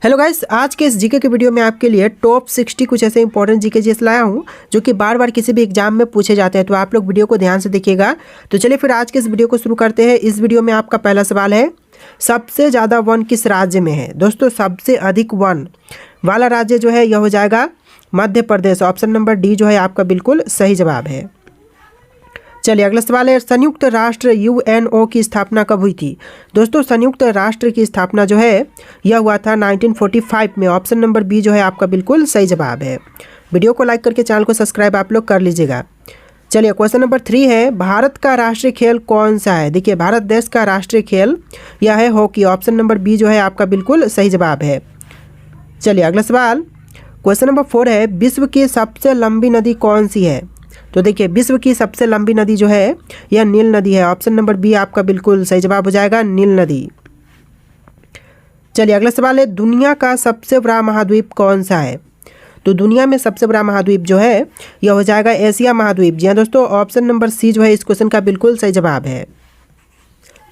Hello guys, आज के इस जीके के वीडियो में आपके लिए टॉप 60 कुछ ऐसे इंपॉर्टेंट जीके जीएस लाया हूं जो कि बार बार किसी भी एग्जाम में पूछे जाते हैं। तो आप लोग वीडियो को ध्यान से देखिएगा। तो चलिए फिर आज के इस वीडियो को शुरू करते हैं। इस वीडियो में आपका पहला सवाल है, सबसे ज़्यादा वन किस राज्य में है। दोस्तों, सबसे अधिक वन वाला राज्य जो है यह हो जाएगा Madhya Pradesh. Option number D जो है आपका बिल्कुल सही जवाब है। चलिए अगला सवाल है, संयुक्त राष्ट्र यूएनओ की स्थापना कब हुई थी। दोस्तों, संयुक्त राष्ट्र की स्थापना जो है यह हुआ था 1945 में। ऑप्शन नंबर बी जो है आपका बिल्कुल सही जवाब है। वीडियो को लाइक करके चैनल को सब्सक्राइब आप लोग कर लीजिएगा। चलिए क्वेश्चन नंबर 3 है, भारत का राष्ट्रीय खेल कौन सा है। देखिए, भारत देश का राष्ट्रीय खेल यह है हॉकी। ऑप्शन नंबर बी जो है आपका बिल्कुल सही जवाब है। चलिए अगला सवाल, क्वेश्चन नंबर 4 है, विश्व की सबसे लंबी नदी कौन सी है। तो देखिए, विश्व की सबसे लंबी नदी जो है यह नील नदी है। ऑप्शन नंबर बी आपका बिल्कुल सही जवाब हो जाएगा, नील नदी। चलिए अगला सवाल है, दुनिया का सबसे बड़ा महाद्वीप कौन सा है। तो दुनिया में सबसे बड़ा महाद्वीप जो है यह हो जाएगा एशिया महाद्वीप। जी हाँ दोस्तों, ऑप्शन नंबर सी जो है इस क्वेश्चन का बिल्कुल सही जवाब है।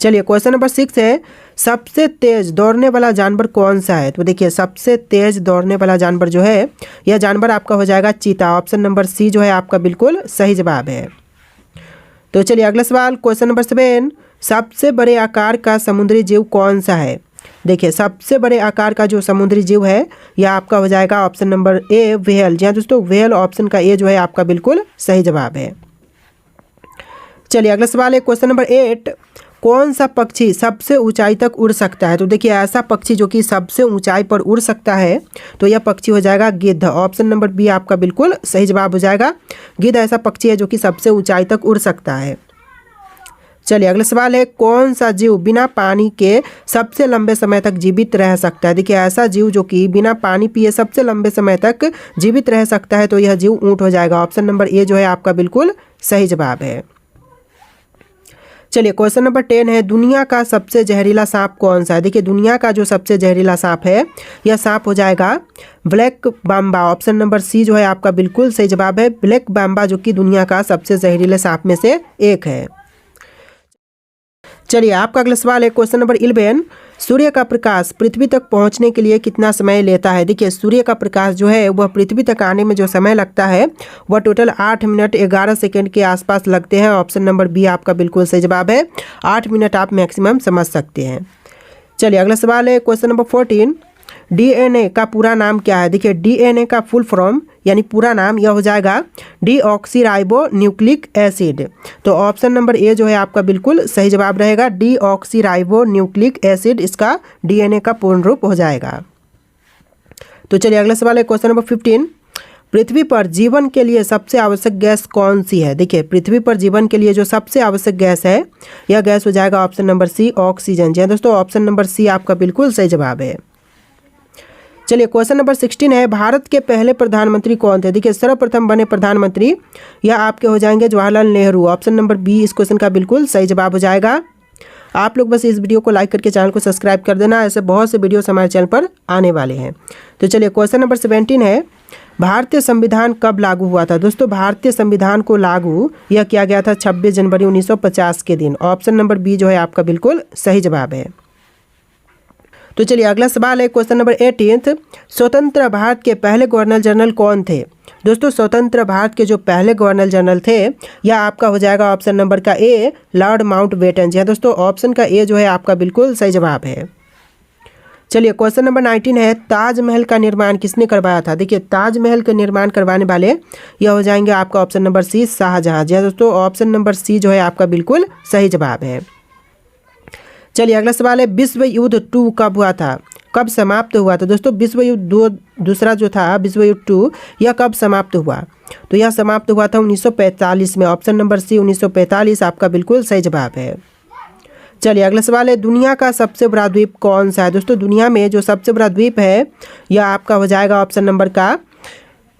चलिए क्वेश्चन नंबर 6 है, सबसे तेज दौड़ने वाला जानवर कौन सा है। तो देखिए, सबसे तेज दौड़ने वाला जानवर जो है यह जानवर आपका हो जाएगा चीता। ऑप्शन नंबर सी जो है आपका बिल्कुल सही जवाब है। तो चलिए अगला सवाल, क्वेश्चन नंबर 7, सबसे बड़े आकार का समुद्री जीव कौन सा है। देखिए, सबसे बड़े आकार का जो समुद्री जीव है यह आपका हो जाएगा ऑप्शन नंबर ए व्हेल। जी हाँ दोस्तों, व्हेल ऑप्शन का ए जो है आपका बिल्कुल सही जवाब है। चलिए अगला सवाल है, क्वेश्चन नंबर 8, कौन सा पक्षी सबसे ऊंचाई तक उड़ सकता है। तो देखिए, ऐसा पक्षी जो कि सबसे ऊंचाई पर उड़ सकता है तो यह पक्षी हो जाएगा गिद्ध। ऑप्शन नंबर बी आपका बिल्कुल सही जवाब हो जाएगा। गिद्ध ऐसा पक्षी है जो कि सबसे ऊंचाई तक उड़ सकता है। चलिए अगला सवाल है, कौन सा जीव बिना पानी के सबसे लंबे समय तक जीवित रह सकता है। देखिए, ऐसा जीव जो कि बिना पानी पिए सबसे लंबे समय तक जीवित रह सकता है तो यह जीव ऊँट हो जाएगा। ऑप्शन नंबर ए जो है आपका बिल्कुल सही जवाब है। चलिए क्वेश्चन नंबर 10 है, दुनिया का सबसे जहरीला सांप कौन सा है। देखिए, दुनिया का जो सबसे जहरीला सांप है यह सांप हो जाएगा black mamba. Option number C जो है आपका बिल्कुल सही जवाब है। ब्लैक माम्बा जो कि दुनिया का सबसे जहरीले सांप में से एक है। चलिए आपका अगला सवाल है, क्वेश्चन नंबर 11, सूर्य का प्रकाश पृथ्वी तक पहुंचने के लिए कितना समय लेता है। देखिए, सूर्य का प्रकाश जो है वह पृथ्वी तक आने में जो समय लगता है वह टोटल 8 मिनट 11 सेकंड के आसपास लगते हैं। ऑप्शन नंबर बी आपका बिल्कुल सही जवाब है। 8 मिनट आप मैक्सिमम समझ सकते हैं। चलिए अगला सवाल है, क्वेश्चन नंबर 14, डीएनए का पूरा नाम क्या है। देखिए, डीएनए का फुल फॉर्म यानी पूरा नाम यह हो जाएगा डीऑक्सीराइबो न्यूक्लिक एसिड। तो ऑप्शन नंबर ए जो है आपका बिल्कुल सही जवाब रहेगा। डीऑक्सीराइबो न्यूक्लिक एसिड इसका डीएनए का पूर्ण रूप हो जाएगा। तो चलिए अगला सवाल है, क्वेश्चन नंबर 15, पृथ्वी पर जीवन के लिए सबसे आवश्यक गैस कौन सी है। देखिए, पृथ्वी पर जीवन के लिए जो सबसे आवश्यक गैस है यह गैस हो जाएगा ऑप्शन नंबर सी ऑक्सीजन। जी दोस्तों, ऑप्शन नंबर सी आपका बिल्कुल सही जवाब है। चलिए क्वेश्चन नंबर 16 है, भारत के पहले प्रधानमंत्री कौन थे। देखिए, सर्वप्रथम बने प्रधानमंत्री यह आपके हो जाएंगे Jawaharlal Nehru. Option number B इस क्वेश्चन का बिल्कुल सही जवाब हो जाएगा। आप लोग बस इस वीडियो को लाइक करके चैनल को सब्सक्राइब कर देना, ऐसे बहुत से वीडियोस हमारे चैनल पर आने वाले हैं। तो चलिए क्वेश्चन नंबर 17 है, भारतीय संविधान कब लागू हुआ था। दोस्तों, भारतीय संविधान को लागू यह किया गया था 26 जनवरी 1950 के दिन। ऑप्शन नंबर बी जो है आपका बिल्कुल सही जवाब है। तो चलिए अगला सवाल है, क्वेश्चन नंबर 18, स्वतंत्र भारत के पहले गवर्नर जनरल कौन थे। दोस्तों, स्वतंत्र भारत के जो पहले गवर्नर जनरल थे यह आपका हो जाएगा ऑप्शन नंबर का ए लॉर्ड माउंटबेटन। जी दोस्तों, ऑप्शन का ए जो है आपका बिल्कुल सही जवाब है। चलिए क्वेश्चन नंबर 19 है, ताजमहल का निर्माण किसने करवाया था। देखिए, ताजमहल का निर्माण करवाने वाले यह हो जाएंगे आपका ऑप्शन नंबर सी शाहजहां। जी दोस्तों, ऑप्शन नंबर सी जो है आपका बिल्कुल सही जवाब है। चलिए अगला सवाल है, विश्व युद्ध 2 कब हुआ था, कब समाप्त हुआ था। दोस्तों, विश्व युद्ध दूसरा जो था विश्व युद्ध 2 यह कब समाप्त हुआ। तो यह समाप्त हुआ था 1945 में। ऑप्शन नंबर सी 1945 आपका बिल्कुल सही जवाब है। चलिए अगला सवाल है, दुनिया का सबसे बड़ा द्वीप कौन सा है। दोस्तों, दुनिया में जो सबसे बड़ा द्वीप है यह आपका हो जाएगा ऑप्शन नंबर का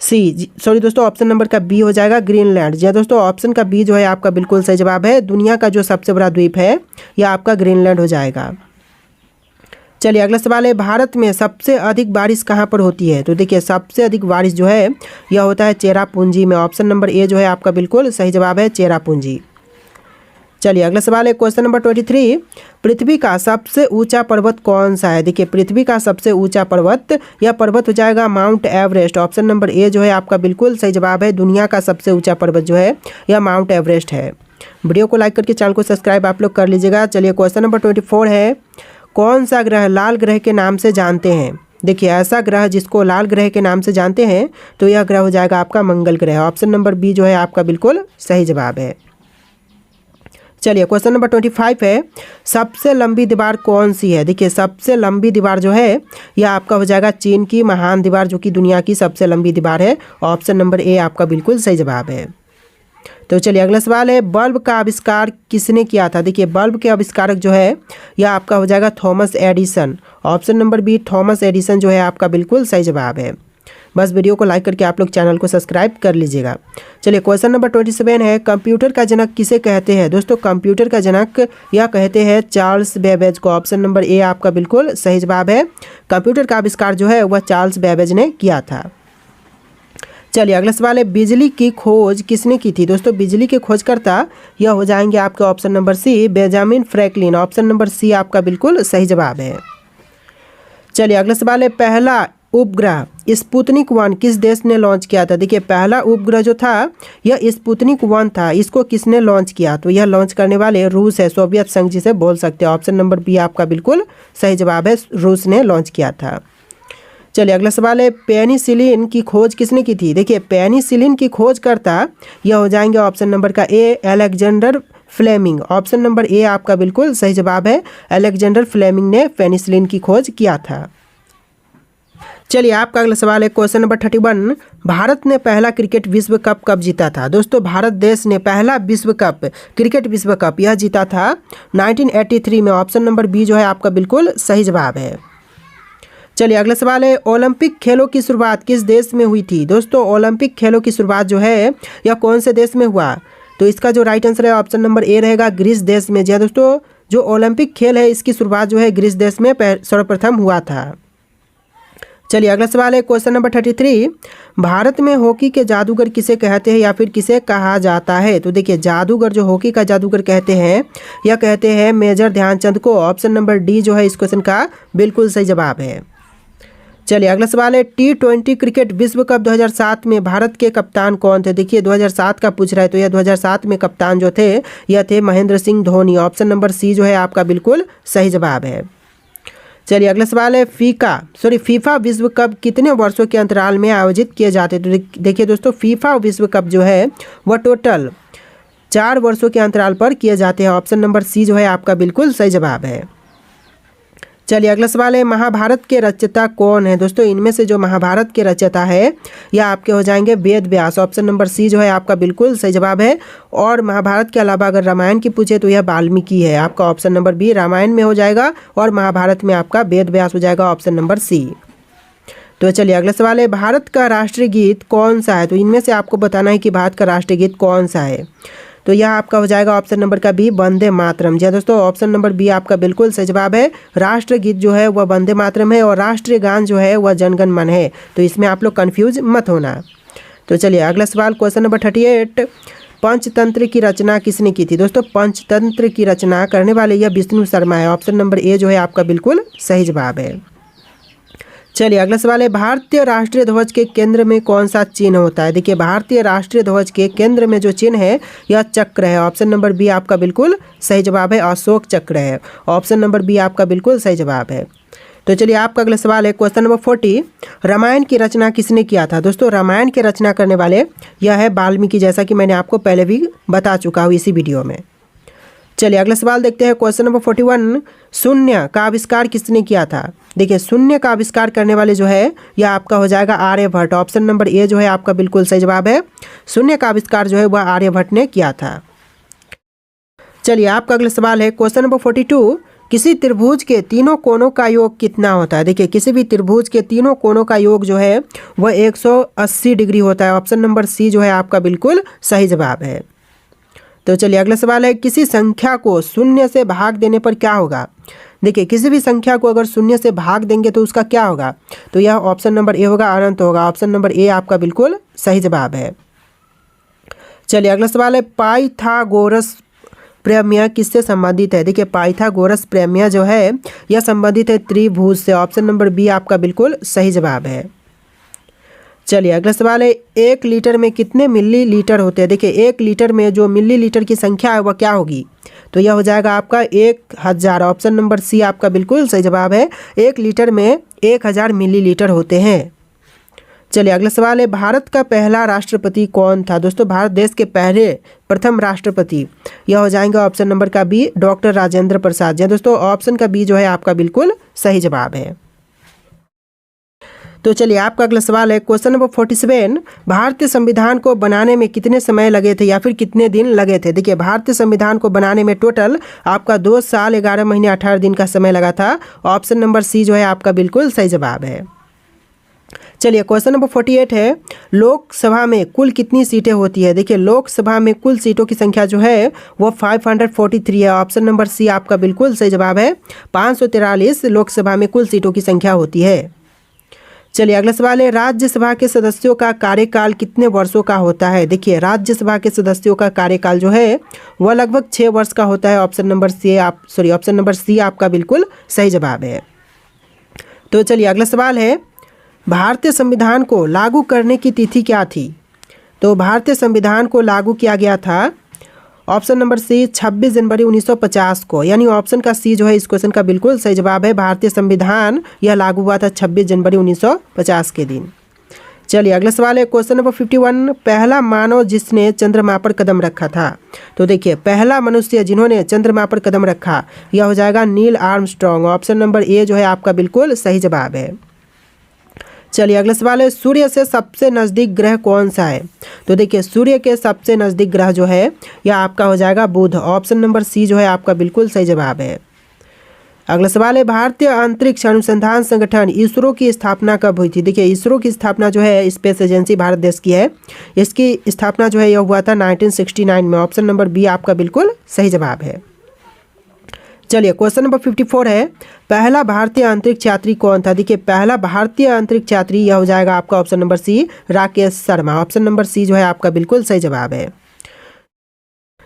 दोस्तों, ऑप्शन नंबर का बी हो जाएगा ग्रीनलैंड। जी दोस्तों, ऑप्शन का बी जो है आपका बिल्कुल सही जवाब है। दुनिया का जो सबसे बड़ा द्वीप है यह आपका ग्रीनलैंड हो जाएगा। चलिए अगला सवाल है, भारत में सबसे अधिक बारिश कहाँ पर होती है। तो देखिए, सबसे अधिक बारिश जो है यह होता है चेरापूंजी में। ऑप्शन नंबर ए जो है आपका बिल्कुल सही जवाब है, चेरापूंजी। चलिए अगला सवाल है क्वेश्चन नंबर 23, पृथ्वी का सबसे ऊंचा पर्वत कौन सा है। देखिए पृथ्वी का सबसे ऊंचा पर्वत, यह पर्वत हो जाएगा माउंट एवरेस्ट। ऑप्शन नंबर ए जो है आपका बिल्कुल सही जवाब है। दुनिया का सबसे ऊंचा पर्वत जो है यह माउंट एवरेस्ट है। वीडियो को लाइक करके चैनल को सब्सक्राइब आप लोग कर लीजिएगा। चलिए क्वेश्चन नंबर 24 है, कौन सा ग्रह लाल ग्रह के नाम से जानते हैं। देखिए ऐसा ग्रह जिसको लाल ग्रह के नाम से जानते हैं तो यह ग्रह हो जाएगा आपका मंगल ग्रह। ऑप्शन नंबर बी जो है आपका बिल्कुल सही जवाब है। चलिए क्वेश्चन नंबर 25 है, सबसे लंबी दीवार कौन सी है। देखिए सबसे लंबी दीवार जो है यह आपका हो जाएगा चीन की महान दीवार, जो कि दुनिया की सबसे लंबी दीवार है। ऑप्शन नंबर ए आपका बिल्कुल सही जवाब है। तो चलिए अगला सवाल है, बल्ब का आविष्कार किसने किया था। देखिए बल्ब के आविष्कारक जो है यह आपका हो जाएगा Thomas Edison. Option number B Thomas Edison जो है आपका बिल्कुल सही जवाब है। बस वीडियो को लाइक करके आप लोग चैनल को सब्सक्राइब कर लीजिएगा। चलिए क्वेश्चन नंबर 27 है, कंप्यूटर का जनक किसे कहते हैं। दोस्तों कंप्यूटर का जनक यह कहते हैं चार्ल्स बेबेज को। ऑप्शन नंबर ए आपका बिल्कुल सही जवाब है। कंप्यूटर का आविष्कार जो है वह चार्ल्स बेबेज ने किया था। चलिए अगला सवाल है, बिजली की खोज किसने की थी। दोस्तों बिजली के खोजकर्ता यह हो जाएंगे आपके option number C Benjamin Franklin. Option number C आपका बिल्कुल सही जवाब है। चलिए अगला सवाल है, पहला उपग्रह स्पुतनिक 1 किस देश ने लॉन्च किया था। देखिए पहला उपग्रह जो था यह स्पुतनिक 1 था। इसको किसने लॉन्च किया, तो यह लॉन्च करने वाले रूस है, सोवियत संघ जिसे बोल सकते हैं। ऑप्शन नंबर बी आपका बिल्कुल सही जवाब है, रूस ने लॉन्च किया था। चलिए अगला सवाल है, पेनिसिलिन की खोज किसने की थी। देखिए पेनिसिलिन की खोज करता यह हो जाएंगे ऑप्शन नंबर का A Alexander Fleming. Option number A आपका बिल्कुल सही जवाब है। अलेक्जेंडर फ्लेमिंग ने पेनिसिलिन की खोज किया था। चलिए आपका अगला सवाल है क्वेश्चन नंबर 31, भारत ने पहला क्रिकेट विश्व कप कब जीता था। दोस्तों भारत देश ने पहला विश्व कप क्रिकेट विश्व कप यह जीता था 1983 में। ऑप्शन नंबर बी जो है आपका बिल्कुल सही जवाब है। चलिए अगला सवाल है, ओलंपिक खेलों की शुरुआत किस देश में हुई थी। दोस्तों ओलंपिक खेलों की शुरुआत जो है यह कौन से देश में हुआ, तो इसका जो राइट आंसर है ऑप्शन नंबर ए रहेगा ग्रीस देश में। जी हाँ दोस्तों, जो ओलंपिक खेल है इसकी शुरुआत जो है ग्रीस देश में सर्वप्रथम हुआ था। चलिए अगला सवाल है क्वेश्चन नंबर 33, भारत में हॉकी के जादूगर किसे कहते हैं या फिर किसे कहा जाता है। तो देखिए जादूगर जो हॉकी का जादूगर कहते हैं या कहते हैं मेजर ध्यानचंद को। ऑप्शन नंबर डी जो है इस क्वेश्चन का बिल्कुल सही जवाब है। चलिए अगला सवाल है, T20 क्रिकेट विश्व कप 2007 में भारत के कप्तान कौन थे। देखिए 2007 का पूछ रहा है, तो यह 2007 में कप्तान जो थे यह थे Mahendra Singh Dhoni. Option number C जो है आपका बिल्कुल सही जवाब है। चलिए अगला सवाल है, फीफा विश्व कप कितने वर्षों के अंतराल में आयोजित किए जाते हैं। तो देखिए दोस्तों फीफा विश्व कप जो है वह टोटल 4 वर्षों के अंतराल पर किए जाते हैं। ऑप्शन नंबर सी जो है आपका बिल्कुल सही जवाब है। चलिए अगला सवाल है, महाभारत के रचयिता कौन है। दोस्तों इनमें से जो महाभारत के रचयिता है यह आपके हो जाएंगे Ved Vyas. Option number C जो है आपका बिल्कुल सही जवाब है। और महाभारत के अलावा अगर रामायण की पूछे तो यह वाल्मीकि है। आपका ऑप्शन नंबर बी रामायण में हो जाएगा और महाभारत में आपका वेद व्यास हो जाएगा। Option number C. तो चलिए अगला सवाल है, भारत का राष्ट्रीय गीत कौन सा है। तो इनमें से आपको बताना है कि भारत का राष्ट्रीय गीत कौन सा है। तो यह आपका हो जाएगा ऑप्शन नंबर का बी वंदे मातरम। जी दोस्तों ऑप्शन नंबर बी आपका बिल्कुल सही जवाब है। राष्ट्रीय गीत जो है वह वंदे मातरम है और राष्ट्रीय गान जो है वह जनगण मन है। तो इसमें आप लोग कन्फ्यूज मत होना। तो चलिए अगला सवाल क्वेश्चन नंबर 38, पंचतंत्र की रचना किसने की थी। दोस्तों पंचतंत्र की रचना करने वाले यह विष्णु शर्मा है। ऑप्शन नंबर ए जो है आपका बिल्कुल सही जवाब है। चलिए अगला सवाल है, भारतीय राष्ट्रीय ध्वज के केंद्र में कौन सा चिन्ह होता है। देखिए भारतीय राष्ट्रीय ध्वज के केंद्र में जो चिन्ह है यह चक्र है। ऑप्शन नंबर बी आपका बिल्कुल सही जवाब है, अशोक चक्र है। ऑप्शन नंबर बी आपका बिल्कुल सही जवाब है। तो चलिए आपका अगला सवाल है क्वेश्चन नंबर 40, रामायण की रचना किसने किया था। दोस्तों रामायण की रचना करने वाले यह है वाल्मीकि, जैसा कि मैंने आपको पहले भी बता चुका हूँ इसी वीडियो में। चलिए अगला सवाल देखते हैं क्वेश्चन नंबर 41, शून्य का आविष्कार किसने किया था। देखिए शून्य का आविष्कार करने वाले जो है यह आपका हो जाएगा आर्यभट्ट। ऑप्शन नंबर ए जो है आपका बिल्कुल सही जवाब है। शून्य का आविष्कार जो है वह आर्यभट्ट ने किया था। चलिए आपका अगला सवाल है क्वेश्चन नंबर 42, किसी त्रिभुज के तीनों कोणों का योग कितना होता है। देखिए किसी भी त्रिभुज के तीनों कोणों का योग जो है वह 180 डिग्री होता है। ऑप्शन नंबर सी जो है आपका बिल्कुल सही जवाब है। तो चलिए अगला सवाल है, किसी संख्या को शून्य से भाग देने पर क्या होगा। देखिए किसी भी संख्या को अगर शून्य से भाग देंगे तो उसका क्या होगा, तो यह ऑप्शन नंबर ए होगा, अनंत होगा। ऑप्शन नंबर ए आपका बिल्कुल सही जवाब है। चलिए अगला सवाल है, पाइथागोरस प्रमेय किससे संबंधित है? देखिए पाइथागोरस प्रमेय जो है यह संबंधित है त्रिभुज से। ऑप्शन नंबर बी आपका बिल्कुल सही जवाब है। चलिए अगला सवाल है, 1 लीटर में कितने मिलीलीटर होते हैं? देखिए 1 लीटर में जो मिलीलीटर की संख्या है वह क्या होगी? तो यह हो जाएगा आपका 1000। ऑप्शन नंबर सी आपका बिल्कुल सही जवाब है। 1 लीटर में 1000 मिलीलीटर होते हैं। चलिए अगला सवाल है, भारत का पहला राष्ट्रपति कौन था? दोस्तों भारत देश के पहले प्रथम राष्ट्रपति यह हो जाएंगे ऑप्शन नंबर का बी, डॉक्टर राजेंद्र प्रसाद जी। दोस्तों ऑप्शन का बी जो है आपका बिल्कुल सही जवाब है। तो चलिए आपका अगला सवाल है, क्वेश्चन नंबर 47, भारतीय संविधान को बनाने में कितने समय लगे थे या फिर कितने दिन लगे थे? देखिए भारतीय संविधान को बनाने में टोटल आपका 2 साल 11 महीने 18 दिन का समय लगा था। ऑप्शन नंबर सी जो है आपका बिल्कुल सही जवाब है। चलिए क्वेश्चन नंबर 48 है, लोकसभा में कुल कितनी सीटें होती है? देखिए लोकसभा में कुल सीटों की संख्या जो है वो 543 है। ऑप्शन नंबर सी आपका बिल्कुल सही जवाब है। 543 लोकसभा में कुल सीटों की संख्या होती है। चलिए अगला सवाल है, राज्यसभा के सदस्यों का कार्यकाल कितने वर्षों का होता है? देखिए राज्यसभा के सदस्यों का कार्यकाल जो है वह लगभग 6 वर्ष का होता है। ऑप्शन नंबर सी आपका बिल्कुल सही जवाब है। तो चलिए अगला सवाल है, भारतीय संविधान को लागू करने की तिथि क्या थी? तो भारतीय संविधान को लागू किया गया था ऑप्शन नंबर सी 26 जनवरी 1950 को, यानी ऑप्शन का सी जो है इस क्वेश्चन का बिल्कुल सही जवाब है। भारतीय संविधान यह लागू हुआ था 26 जनवरी 1950 के दिन। चलिए अगला सवाल है, क्वेश्चन नंबर 51, पहला मानव जिसने चंद्रमा पर कदम रखा था? तो देखिए पहला मनुष्य जिन्होंने चंद्रमा पर कदम रखा यह हो जाएगा नील आर्मस्ट्रॉन्ग। ऑप्शन नंबर ए जो है आपका बिल्कुल सही जवाब है। चलिए अगला सवाल है, सूर्य से सबसे नज़दीक ग्रह कौन सा है? तो देखिए सूर्य के सबसे नज़दीक ग्रह जो है यह आपका हो जाएगा बुध। ऑप्शन नंबर सी जो है आपका बिल्कुल सही जवाब है। अगला सवाल है, भारतीय अंतरिक्ष अनुसंधान संगठन इसरो की स्थापना कब हुई थी? देखिए इसरो की स्थापना जो है स्पेस एजेंसी भारत देश की है, इसकी स्थापना जो है यह हुआ था 1969 में। ऑप्शन नंबर बी आपका बिल्कुल सही जवाब है। चलिए क्वेश्चन नंबर 54 है, पहला भारतीय अंतरिक्ष यात्री कौन था? देखिए पहला भारतीय अंतरिक्ष यात्री यह हो जाएगा आपका option number C Rakesh Sharma. Option number C जो है आपका बिल्कुल सही जवाब है।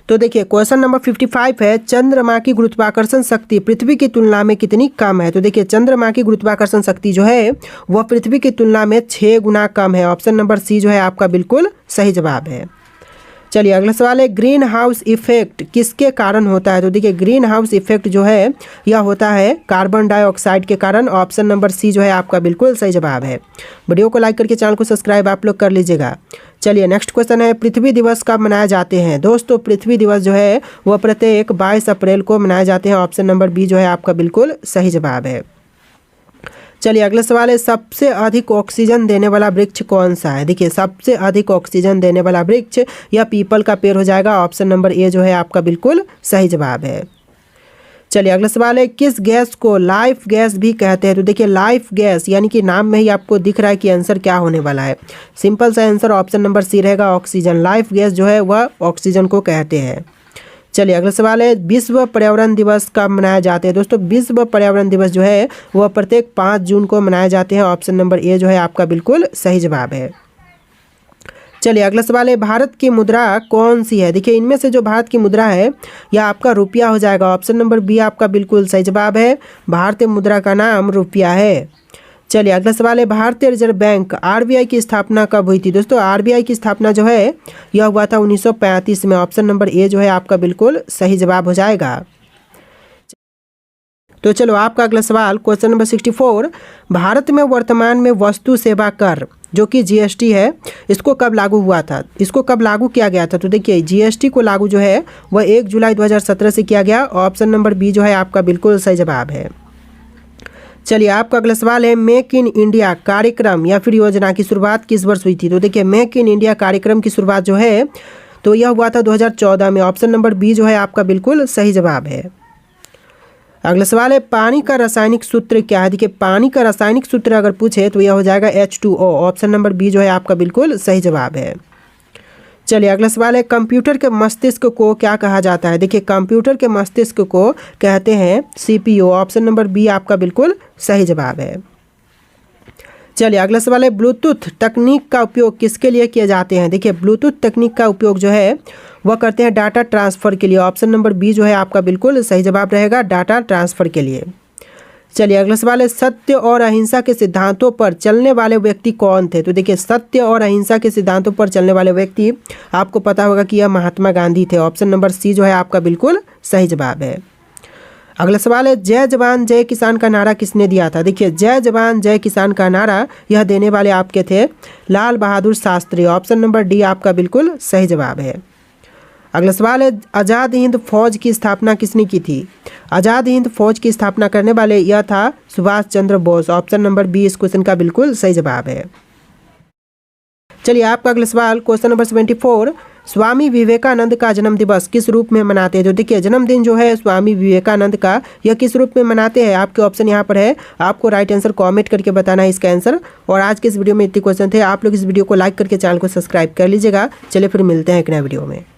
तो देखिए क्वेश्चन नंबर 55 है, चंद्रमा की गुरुत्वाकर्षण शक्ति पृथ्वी की तुलना में कितनी कम है? तो देखिए चंद्रमा की गुरुत्वाकर्षण शक्ति जो है वह पृथ्वी की तुलना में 6 गुना कम है। ऑप्शन नंबर सी जो है आपका बिल्कुल सही जवाब है। चलिए अगला सवाल है, ग्रीन हाउस इफेक्ट किसके कारण होता है? तो देखिए ग्रीन हाउस इफेक्ट जो है यह होता है कार्बन डाइऑक्साइड के कारण। ऑप्शन नंबर सी जो है आपका बिल्कुल सही जवाब है। वीडियो को लाइक करके चैनल को सब्सक्राइब आप लोग कर लीजिएगा। चलिए नेक्स्ट क्वेश्चन है, पृथ्वी दिवस कब मनाए जाते हैं? दोस्तों पृथ्वी दिवस जो है वह प्रत्येक 22 अप्रैल को मनाए जाते हैं। ऑप्शन नंबर बी जो है आपका बिल्कुल सही जवाब है। चलिए अगला सवाल है, सबसे अधिक ऑक्सीजन देने वाला वृक्ष कौन सा है? देखिए सबसे अधिक ऑक्सीजन देने वाला वृक्ष या पीपल का पेड़ हो जाएगा। ऑप्शन नंबर ए जो है आपका बिल्कुल सही जवाब है। चलिए अगला सवाल है, किस गैस को लाइफ गैस भी कहते हैं? तो देखिए लाइफ गैस यानी कि नाम में ही आपको दिख रहा है कि आंसर क्या होने वाला है। सिंपल सा आंसर ऑप्शन नंबर सी रहेगा ऑक्सीजन। लाइफ गैस जो है वह ऑक्सीजन को कहते हैं। चलिए अगला सवाल है, विश्व पर्यावरण दिवस कब मनाए जाते हैं? दोस्तों विश्व पर्यावरण दिवस जो है वह प्रत्येक 5 जून को मनाए जाते हैं। ऑप्शन नंबर ए जो है आपका बिल्कुल सही जवाब है। चलिए अगला सवाल है, भारत की मुद्रा कौन सी है? देखिए इनमें से जो भारत की मुद्रा है यह आपका रुपया हो जाएगा। ऑप्शन नंबर बी आपका बिल्कुल सही जवाब है। भारतीय मुद्रा का नाम रुपया है। चलिए अगला सवाल है, भारतीय रिजर्व बैंक आरबीआई की स्थापना कब हुई थी? दोस्तों आरबीआई की स्थापना जो है यह हुआ था 1935 में। ऑप्शन नंबर ए जो है आपका बिल्कुल सही जवाब हो जाएगा। तो चलो आपका अगला सवाल क्वेश्चन नंबर 64, भारत में वर्तमान में वस्तु सेवा कर जो कि जीएसटी है इसको कब लागू हुआ था? इसको कब लागू किया गया था? तो देखिए जीएसटी को लागू जो है वह 1 जुलाई 2017 से किया गया। ऑप्शन नंबर बी जो है आपका बिल्कुल सही जवाब है। चलिए आपका अगला सवाल है, मेक इन इंडिया कार्यक्रम या फिर योजना की शुरुआत किस वर्ष हुई थी? तो देखिए मेक इन इंडिया कार्यक्रम की शुरुआत जो है तो यह हुआ था 2014 में। ऑप्शन नंबर बी जो है आपका बिल्कुल सही जवाब है। अगला सवाल है, पानी का रासायनिक सूत्र क्या है? देखिए पानी का रासायनिक सूत्र अगर पूछे तो यह हो जाएगा H2O। ऑप्शन नंबर बी जो है आपका बिल्कुल सही जवाब है। चलिए अगला सवाल है, कंप्यूटर के मस्तिष्क को क्या कहा जाता है? देखिए कंप्यूटर के मस्तिष्क को कहते हैं CPU। ऑप्शन नंबर बी आपका बिल्कुल सही जवाब है। चलिए अगला सवाल है, ब्लूटूथ तकनीक का उपयोग किसके लिए किए जाते हैं। देखिए ब्लूटूथ तकनीक का उपयोग जो है वह करते हैं डाटा ट्रांसफ़र के लिए। ऑप्शन नंबर बी जो है आपका बिल्कुल सही जवाब रहेगा, डाटा ट्रांसफ़र के लिए। चलिए अगला सवाल है, सत्य और अहिंसा के सिद्धांतों पर चलने वाले व्यक्ति कौन थे। तो देखिए सत्य और अहिंसा के सिद्धांतों पर चलने वाले व्यक्ति आपको पता होगा कि यह महात्मा गांधी थे। ऑप्शन नंबर सी जो है आपका बिल्कुल सही जवाब है। अगला सवाल है, जय जवान जय किसान का नारा किसने दिया था। देखिए जय जवान जय किसान का नारा यह देने वाले आपके थे Lal Bahadur Shastri. Option number D आपका बिल्कुल सही जवाब है। अगला सवाल है, आज़ाद हिंद फौज की स्थापना किसने की थी। आज़ाद हिंद फौज की स्थापना करने वाले यह था Subhash Chandra Bose. Option number B इस क्वेश्चन का बिल्कुल सही जवाब है। चलिए आपका अगला सवाल क्वेश्चन नंबर 74, स्वामी विवेकानंद का जन्म दिवस किस रूप में मनाते हैं। जो देखिए जन्मदिन जो है स्वामी विवेकानंद का यह किस रूप में मनाते हैं। आपके ऑप्शन यहाँ पर है, आपको राइट आंसर कमेंट करके बताना है इसका आंसर। और आज के इस वीडियो में इतने क्वेश्चन थे। आप लोग इस वीडियो को लाइक करके चैनल को सब्सक्राइब कर लीजिएगा। चलिए फिर मिलते हैं एक नए वीडियो में।